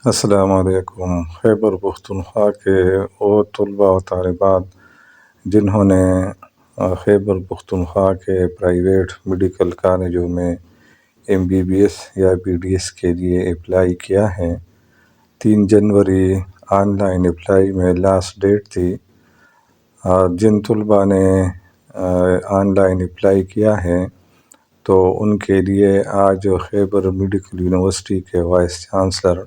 السلام علیکم۔ خیبر پختونخوا کے وہ طلباء و طالبات جنہوں نے خیبر پختونخوا کے پرائیویٹ میڈیکل کالجوں میں MBBS یا BDS کے لیے اپلائی کیا ہے، 3 جنوری آن لائن اپلائی میں لاسٹ ڈیٹ تھی۔ جن طلباء نے آن لائن اپلائی کیا ہے تو ان کے لیے آج خیبر میڈیکل یونیورسٹی کے وائس چانسلر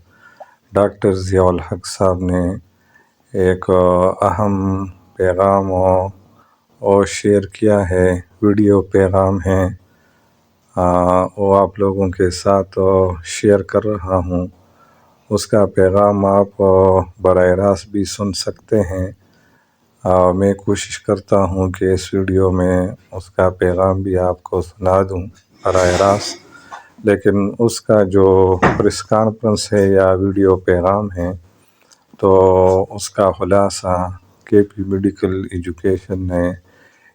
ڈاکٹر ضیاء الحق صاحب نے ایک اہم پیغام اور شیئر کیا ہے، ویڈیو پیغام ہے، وہ آپ لوگوں کے ساتھ شیئر کر رہا ہوں۔ اس کا پیغام آپ براہ راست بھی سن سکتے ہیں۔ میں کوشش کرتا ہوں کہ اس ویڈیو میں اس کا پیغام بھی آپ کو سنا دوں براہ راست، لیکن اس کا جو پریس کانفرنس ہے یا ویڈیو پیغام ہے تو اس کا خلاصہ KP میڈیکل ایجوکیشن نے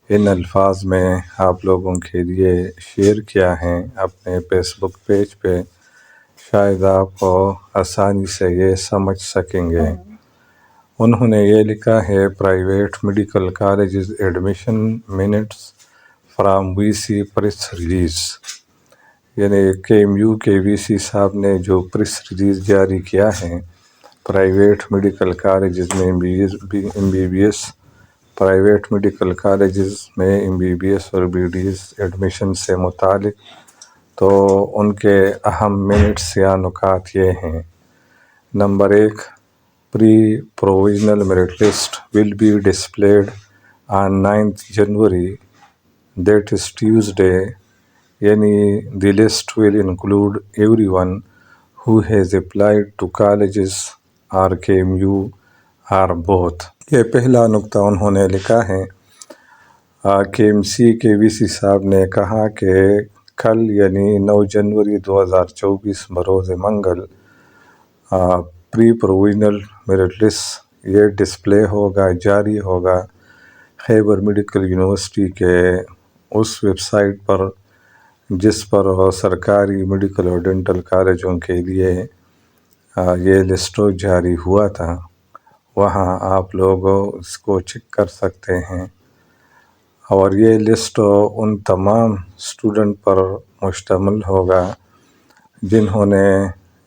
ان الفاظ میں آپ لوگوں کے لیے شیئر کیا ہے اپنے فیس بک پیج پہ، شاید آپ آسانی سے یہ سمجھ سکیں گے۔ انہوں نے یہ لکھا ہے، private medical colleges admission minutes from VC press release, یعنی KMU کے VC صاحب نے جو پریس ریلیز جاری کیا ہے پرائیویٹ میڈیکل کالجز میں MBBS پرائیویٹ میڈیکل کالجز میں MBBS اور BDS ایڈمیشن سے متعلق، تو ان کے اہم منٹس یا نکات یہ ہیں۔ Number 1، pre provisional merit list will be displayed on 9th January، that is Tuesday، یعنی the list will include everyone who has applied to colleges or KMU or both۔ یہ پہلا نقطہ انہوں نے لکھا ہے۔ KMC کے VC صاحب نے کہا کہ کل یعنی 9 جنوری 2024 بروز منگل پری پروویژنل میرٹ لسٹ یہ ڈسپلے ہوگا، جاری ہوگا خیبر میڈیکل یونیورسٹی کے اس ویب سائٹ پر جس پر سرکاری میڈیکل اور ڈینٹل کالجوں کے لیے یہ لسٹ جاری ہوا تھا۔ وہاں آپ لوگ اس کو چیک کر سکتے ہیں، اور یہ لسٹ ان تمام اسٹوڈنٹ پر مشتمل ہوگا جنہوں نے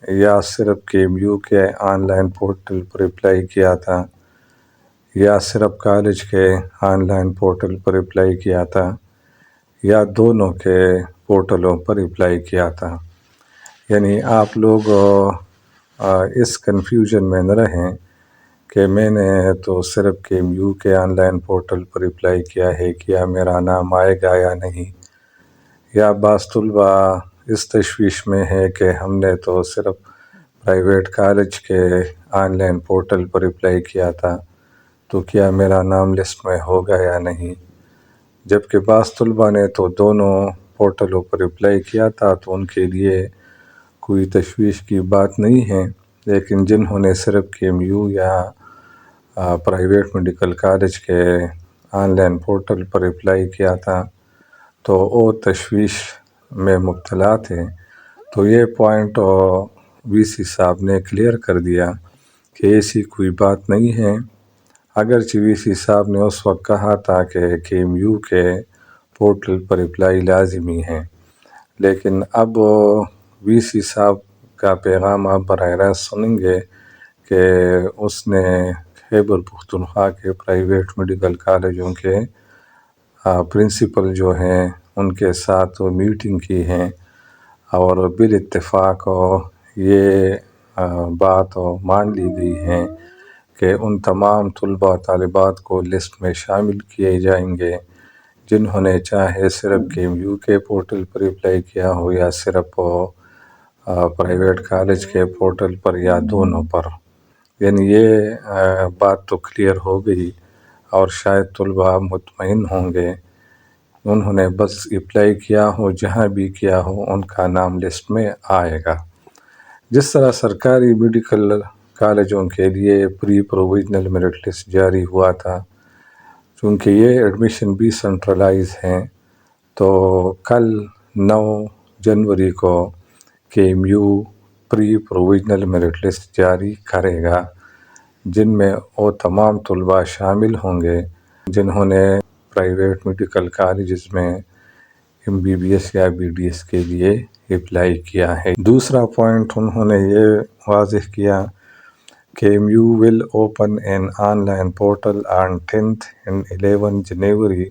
یا صرف KMU کے on line portal per apply کیا تھا یا صرف کالج کے on line portal per apply کیا تھا یا دونوں کے پورٹلوں پر اپلائی کیا تھا۔ یعنی آپ لوگ اس کنفیوژن میں نہ رہیں کہ میں نے تو صرف KMU کے on line portal per apply کیا ہے، کیا میرا نام آئے گا یا نہیں، یا بعض طلباء اس تشویش میں ہے کہ ہم نے تو صرف پرائیویٹ کالج کے on line portal per apply کیا تھا تو کیا میرا نام لسٹ میں ہوگا یا نہیں، جبکہ بعض طلباء نے تو دونوں پورٹلوں پر اپلائی کیا تھا تو ان کے لیے کوئی تشویش کی بات نہیں ہے۔ لیکن جنہوں نے صرف KMU یا پرائیویٹ میڈیکل کالج کے on line portal per apply کیا تھا تو وہ تشویش میں مبتلا تھے، تو یہ پوائنٹ VC صاحب نے کلیئر کر دیا کہ ایسی کوئی بات نہیں ہے۔ اگرچہ VC صاحب نے اس وقت کہا تھا کہ KMU کے پورٹل پر اپلائی لازمی ہے، لیکن اب VC صاحب کا پیغام آپ براہ راست سنیں گے کہ اس نے خیبر پختونخوا کے پرائیویٹ میڈیکل کالجوں کے پرنسپل جو ہیں ان کے ساتھ میٹنگ کی ہے، اور بالاتفاق یہ بات مان لی گئی ہے کہ ان تمام طلباء طالبات کو لسٹ میں شامل کیے جائیں گے جنہوں نے چاہے صرف KMU کے پورٹل پر اپلائی کیا ہو یا صرف پرائیویٹ کالج کے پورٹل پر یا دونوں پر۔ یعنی یہ بات تو کلیئر ہو گئی، اور شاید طلباء مطمئن ہوں گے، انہوں نے بس اپلائی کیا ہو، جہاں بھی کیا ہو ان کا نام لسٹ میں آئے گا۔ جس طرح سرکاری میڈیکل کالجوں کے لیے پری پروویژنل میرٹ لسٹ جاری ہوا تھا، چونکہ یہ ایڈمیشن بھی سنٹرلائز ہیں، تو کل 9 جنوری کو KMU پری پروویژنل میرٹ لسٹ جاری کرے گا، جن میں وہ تمام طلباء شامل ہوں گے جنہوں نے پرائیویٹ میڈیکل کالجز میں MBBS یا BDS کے لیے اپلائی کیا ہے۔ دوسرا پوائنٹ انہوں نے یہ واضح کیا کہ MU will open an online portal on 10th and 11th January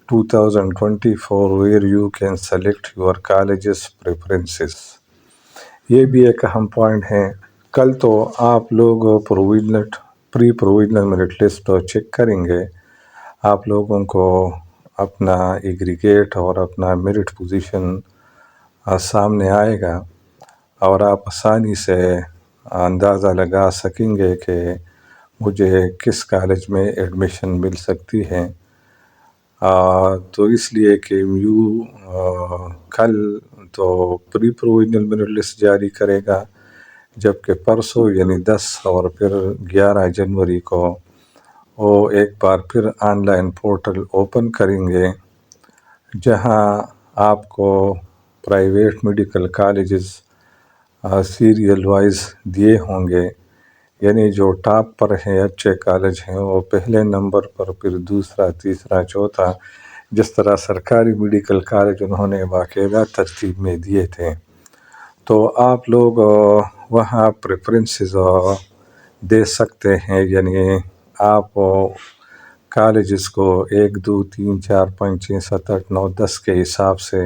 2024 where you can select your college's preferences۔ یہ بھی ایک اہم پوائنٹ ہے۔ کل تو آپ لوگ پری پروویژنل میرٹ لسٹ چیک کریں گے، آپ لوگوں کو اپنا ایگریگیٹ اور اپنا میرٹ پوزیشن سامنے آئے گا اور آپ آسانی سے اندازہ لگا سکیں گے کہ مجھے کس کالج میں ایڈمیشن مل سکتی ہے۔ تو اس لیے کہ MU کل تو پری پروویژنل میرٹ لسٹ جاری کرے گا، جبکہ پرسوں یعنی 10 اور پھر 11 جنوری کو وہ ایک بار پھر آن لائن پورٹل اوپن کریں گے، جہاں آپ کو private medical colleges serial wise دیے ہوں گے، یعنی جو ٹاپ پر ہیں اچھے کالج ہیں وہ پہلے نمبر پر، پھر دوسرا، تیسرا، چوتھا، جس طرح سرکاری میڈیکل کالج انہوں نے باقاعدہ ترتیب میں دیے تھے۔ تو آپ لوگ وہاں پریفرنسز دے سکتے ہیں، یعنی آپ کالجز کو 1 2 3 4 5 6 7 8 9 10 کے حساب سے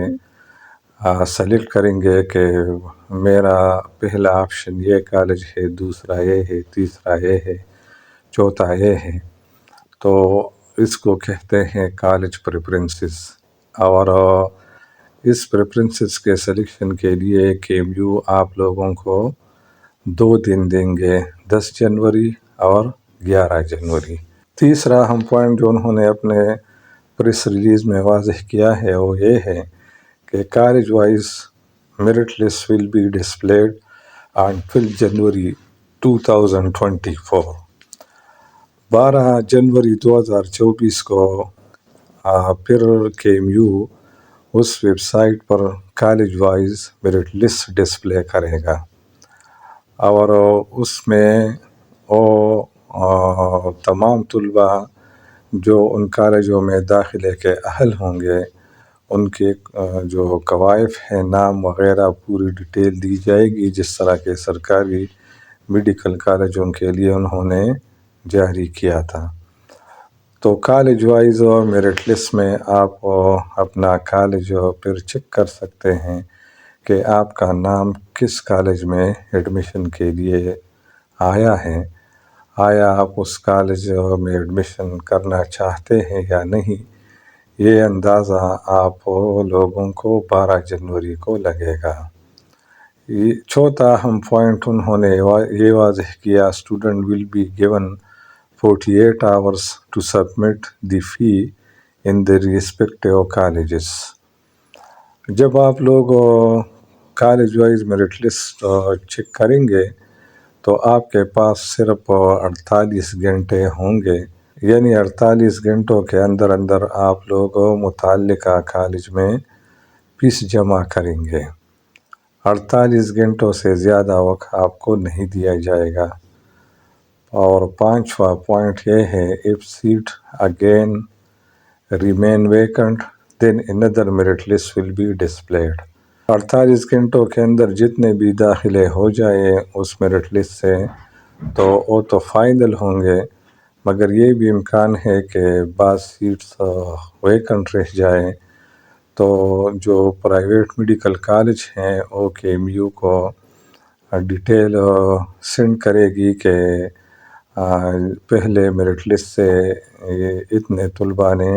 سلیکٹ کریں گے کہ میرا پہلا آپشن یہ کالج ہے، دوسرا یہ ہے، تیسرا یہ ہے، چوتھا یہ ہے۔ تو اس کو کہتے ہیں کالج پریفرنسز۔ اور اس پریفرنسز کے سلیکشن کے لیے MU آپ لوگوں کو 2 دن دیں گے، 10 جنوری اور 11 جنوری۔ تیسرا اہم پوائنٹ جو انہوں نے اپنے پریس ریلیز میں واضح کیا ہے وہ یہ ہے کہ college wise merit list will be displayed on 12 جنوری 2024۔ 12 جنوری 2024 کو پھر MU اس ویب سائٹ پر college wise merit list display کرے گا، اور اس میں وہ تمام طلباء جو ان کالجوں میں داخلے کے اہل ہوں گے، ان کے جو کوائف ہیں، نام وغیرہ پوری ڈیٹیل دی جائے گی، جس طرح کے سرکاری میڈیکل کالجوں کے لیے انہوں نے جاری کیا تھا۔ تو کالج وائز میرٹ لسٹ میں آپ اپنا کالج پھر چیک کر سکتے ہیں کہ آپ کا نام کس کالج میں ایڈمیشن کے لیے آیا ہے، آیا آپ اس کالج میں ایڈمیشن کرنا چاہتے ہیں یا نہیں۔ یہ اندازہ آپ لوگوں کو 12 جنوری کو لگے گا۔ چوتھا اہم پوائنٹ انہوں نے یہ واضح کیا، student will be given 48 hours to submit the fee in their respective colleges۔ جب آپ لوگ college wise merit list check کریں گے تو آپ کے پاس صرف 48 گھنٹے ہوں گے، یعنی 48 گھنٹوں کے اندر آپ لوگ متعلقہ کالج میں فیس جمع کریں گے۔ 48 گھنٹوں سے زیادہ وقت آپ کو نہیں دیا جائے گا۔ اور 5واں پوائنٹ یہ ہے، if seat again remain vacant then another merit list will be displayed۔ 48 گھنٹوں کے اندر جتنے بھی داخلے ہو جائے اس میرٹ لسٹ سے تو وہ تو فائنل ہوں گے، مگر یہ بھی امکان ہے کہ بعض سیٹس ویکنٹ رہ جائیں، تو جو پرائیویٹ میڈیکل کالج ہیں وہ MU کو ڈیٹیل سینڈ کرے گی کہ پہلے میرٹ لسٹ سے اتنے طلباء نے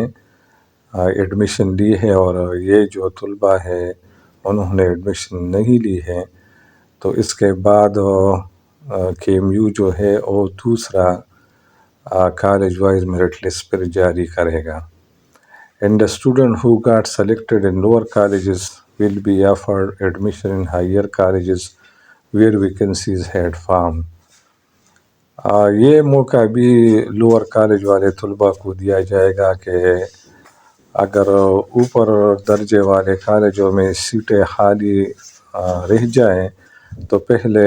ایڈمیشن لی ہے اور یہ جو طلباء ہے انہوں نے ایڈمیشن نہیں لی ہے، تو اس کے بعد MU جو ہے وہ دوسرا کالج وائز میرٹ لسٹ پر جاری کرے گا۔ And the student who got selected in lower colleges will be offered admission in higher colleges where vacancies had formed۔ یہ موقع بھی لوور کالج والے طلباء کو دیا جائے گا کہ اگر اوپر درجے والے کالجوں میں سیٹیں خالی رہ جائیں تو پہلے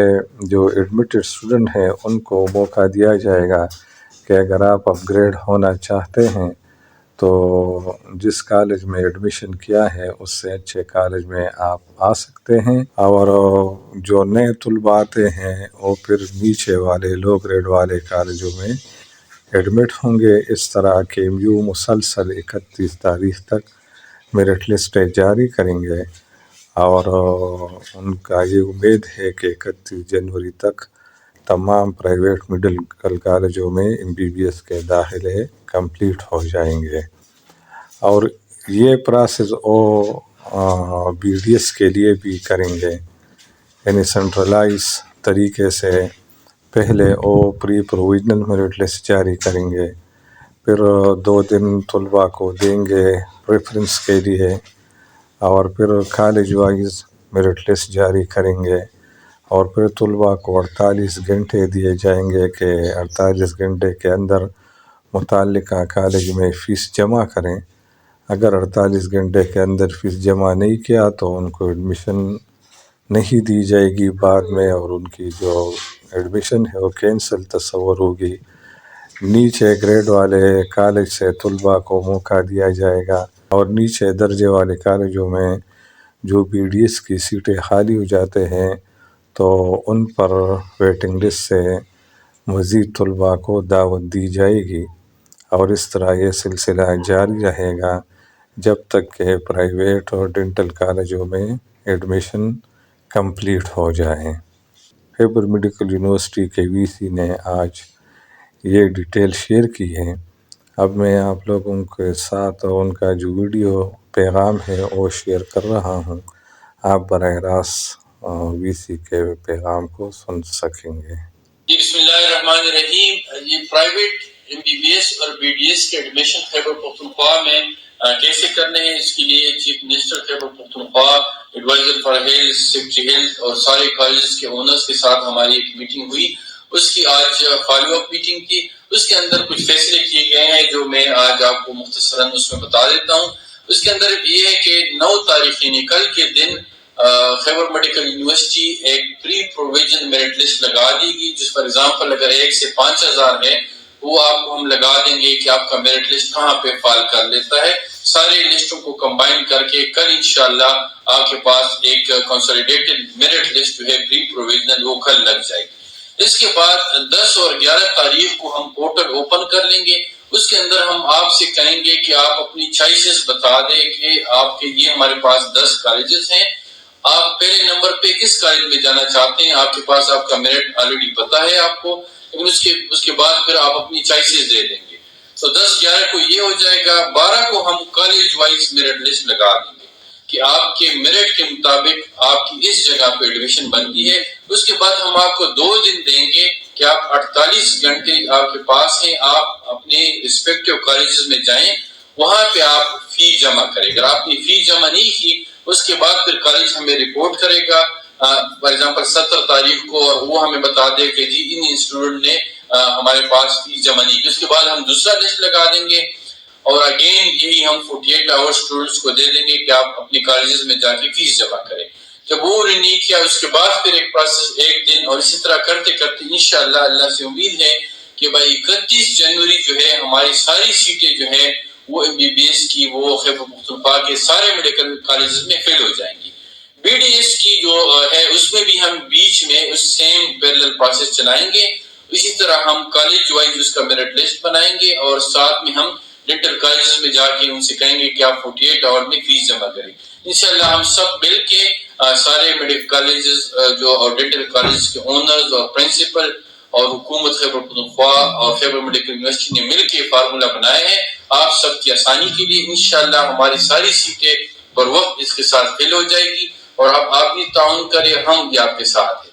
جو ایڈمیٹڈ اسٹوڈنٹ ہیں ان کو موقع دیا جائے گا کہ اگر آپ اپ گریڈ ہونا چاہتے ہیں تو جس کالج میں ایڈمیشن کیا ہے اس سے اچھے کالج میں آپ آ سکتے ہیں، اور جو نئے طلباء آتے ہیں وہ پھر نیچے والے لو گریڈ والے کالجوں میں ایڈمٹ ہوں گے۔ اس طرح کے یوں مسلسل 31 تاریخ تک میرٹ لسٹیں جاری کریں گے، اور ان کا یہ امید ہے کہ 31 جنوری تک تمام پرائیویٹ میڈل کالجوں میں MBBS کے داخلے کمپلیٹ ہو جائیں گے۔ اور یہ پروسیس BDS کے لیے بھی کریں گے، یعنی سینٹرلائز طریقے سے پہلے پری پروویژنل میرٹ لسٹ جاری کریں گے، پھر 2 دن طلباء کو دیں گے پریفرنس کے لیے، اور پھر کالج وائز میرٹ لسٹ جاری کریں گے، اور پھر طلباء کو 48 گھنٹے دیے جائیں گے کہ 48 گھنٹے کے اندر متعلقہ کالج میں فیس جمع کریں۔ اگر 48 گھنٹے کے اندر فیس جمع نہیں کیا تو ان کو ایڈمیشن نہیں دی جائے گی بعد میں، اور ان کی جو ایڈمیشن ہے وہ کینسل تصور ہوگی۔ نیچے گریڈ والے کالج سے طلباء کو موقع دیا جائے گا، اور نیچے درجے والے کالجوں میں جو BDS کی سیٹیں خالی ہو جاتے ہیں تو ان پر ویٹنگ لسٹ سے مزید طلباء کو دعوت دی جائے گی، اور اس طرح یہ سلسلہ جاری رہے گا جب تک کہ پرائیویٹ اور ڈینٹل کالجوں میں ایڈمیشن کمپلیٹ ہو جائیں۔ خیبر میڈیکل یونیورسٹی کے VC نے آج یہ ڈیٹیل شیئر کی ہے۔ اب میں آپ لوگوں کے ساتھ ان کا جو ویڈیو پیغام ہے وہ شیئر کر رہا ہوں، آپ براہ راست VC کے پیغام کو سن سکیں گے۔ بسم اللہ الرحمن الرحیم۔ یہ پرائیویٹ MBBS اور BDS کے ایڈمیشن خیبر پختونخوا میں کیسے کرنے ہیں، اس کے لیے chief minister Khyber Pakhtunkhwa, adviser for health, secretary health اور سارے کالجز کے اونرز کے ساتھ ہماری ایک میٹنگ ہوئی۔ اس کی آج فالو اپ میٹنگ تھی، اس کے اندر کچھ فیصلے کیے گئے ہیں جو میں آج آپ کو مختصراً اس میں بتا دیتا ہوں۔ اس کے اندر یہ ہے کہ 9 تاریخ یعنی کل کے دن خیبر میڈیکل یونیورسٹی ایک پری پروویژن میرٹ لسٹ لگا دی گی، جس پر اگزامپل اگر 1 سے 5000 ہے وہ آپ کو ہم لگا دیں گے کہ آپ کا میرٹ لسٹ کہاں پہ فال کر لیتا ہے۔ سارے لسٹوں کو کمبائن کر کے کل انشاءاللہ آپ کے پاس ایک کنسولیڈیٹڈ میرٹ لسٹ جو ہے پری پروویژنل وہ کل لگ جائے گی۔ اس کے بعد 10 اور 11 تاریخ کو ہم پورٹل اوپن کر لیں گے۔ اس کے اندر ہم آپ سے کہیں گے کہ آپ اپنی چوائسز بتا دیں کہ آپ کے یہ ہمارے پاس 10 کالجز ہیں، آپ پہلے نمبر پہ کس کالج میں جانا چاہتے ہیں، آپ کے پاس آپ کا میرٹ آلریڈی پتا ہے آپ کو، لیکن اس کے بعد پھر آپ اپنی چوائسز دے دیں گے۔ تو 10-11 کو یہ ہو جائے گا، 12 کو ہم کالج وائز میرٹ لسٹ لگا دیں گے کہ آپ کے میرٹ کے مطابق آپ کی اس جگہ پہ ایڈمیشن بنتی ہے۔ اس کے بعد ہم آپ کو 2 دن دیں گے کہ آپ 48 گھنٹے آپ کے پاس ہیں، آپ اپنے ریسپیکٹیو کالجز میں جائیں، وہاں پہ آپ فی جمع کریں۔ اگر آپ نے فی جمع نہیں کی اس کے بعد پھر کالج ہمیں رپورٹ کرے گا فار ایگزامپل 17 تاریخ کو، اور وہ ہمیں بتا دے کہ جی ان اسٹوڈنٹ نے ہمارے پاس فیس جمع نہیں کی۔ اس کے بعد ہم دوسرا لسٹ لگا دیں گے، اور اگین یہی ہم 48 آور اسٹوڈنٹس کو دے دیں گے کہ آپ اپنی کالجز میں جا کے فیس جمع کریں۔ جب وہ نہیں کیا اس کے بعد پھر ایک پروسیس 1 دن، اور اسی طرح کرتے کرتے انشاءاللہ اللہ سے امید ہے کہ بھائی 31 جنوری جو ہے ہماری ساری سیٹیں جو ہے وہ MBBS کی وہ خیبر پختونخوا کے سارے میڈیکل کالجز میں فل ہو جائیں گی۔ BDS کی جو ہے اس میں بھی ہم بیچ میں اس سیم پیرلل پروسیس چلائیں گے، اسی طرح ہم کالج وائز اس کا میرٹ لسٹ بنائیں گے، اور ساتھ میں ہم ڈینٹل کالجز میں جا کے ان سے کہیں گے کہ آپ 48 آور میں فیس جمع کریں۔ انشاءاللہ ہم سب مل کے سارے میڈیکل کالجز جو اور ڈینٹل کالجز کے اونرز اور پرنسپل اور حکومت خیبر پختونخوا اور خیبر میڈیکل یونیورسٹی نے مل کے فارمولہ بنائے ہیں آپ سب کی آسانی کے لیے۔ انشاءاللہ ہماری ساری سیٹیں پر وقت اس کے ساتھ فل ہو جائے گی، اور آپ بھی تعاون کریں، ہم بھی آپ کے ساتھ ہیں۔